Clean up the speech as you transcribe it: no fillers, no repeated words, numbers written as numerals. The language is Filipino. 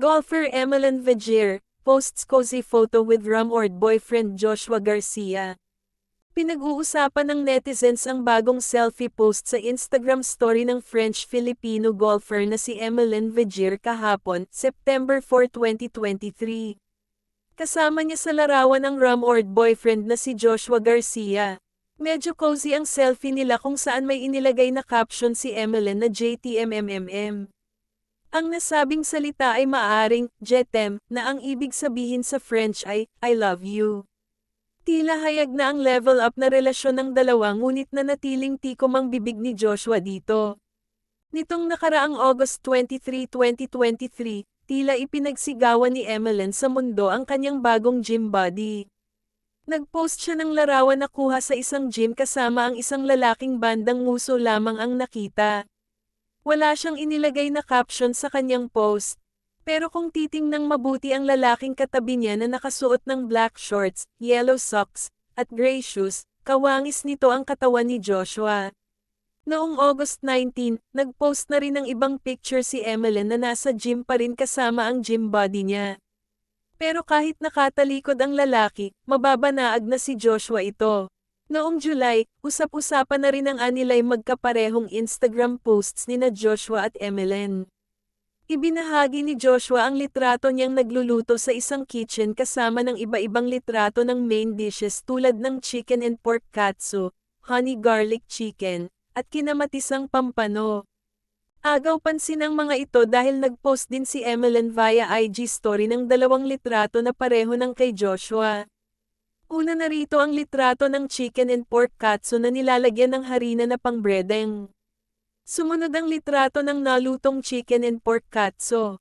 Golfer Emelyn Vigier, posts cozy photo with rumored boyfriend Joshua Garcia. Pinag-uusapan ng netizens ang bagong selfie post sa Instagram story ng French-Filipino golfer na si Emelyn Vigier kahapon, September 4, 2023. Kasama niya sa larawan ang rumored boyfriend na si Joshua Garcia. Medyo cozy ang selfie nila kung saan may inilagay na caption si Emelyn na JTMMMM. Ang nasabing salita ay maaring "jetem" na ang ibig sabihin sa French ay "I love you". Tila hayag na ang level up na relasyon ng dalawa ngunit nanatiling tikom ang bibig ni Joshua dito. Nitong nakaraang August 23, 2023, tila ipinagsigawan ni Emelyn sa mundo ang kanyang bagong gym body. Nag-post siya ng larawan na kuha sa isang gym kasama ang isang lalaking bandang nguso lamang ang nakita. Wala siyang inilagay na caption sa kanyang post. Pero kung titingnang mabuti ang lalaking katabi niya na nakasuot ng black shorts, yellow socks, at gray shoes, kawangis nito ang katawan ni Joshua. Noong August 19, nag-post na rin ng ibang picture si Emelyn na nasa gym pa rin kasama ang gym body niya. Pero kahit nakatalikod ang lalaki, mababanaag na si Joshua ito. Noong July, usap-usapan na rin ang anilay magkaparehong Instagram posts nina Joshua at Emelyn. Ibinahagi ni Joshua ang litrato niyang nagluluto sa isang kitchen kasama ng iba-ibang litrato ng main dishes tulad ng chicken and pork katsu, honey garlic chicken, at kinamatisang pampano. Agaw pansin ang mga ito dahil nag-post din si Emelyn via IG story ng dalawang litrato na pareho ng kay Joshua. Una na rito ang litrato ng chicken and pork katsu na nilalagyan ng harina na pangbredeng. Sumunod ang litrato ng nalutong chicken and pork katsu.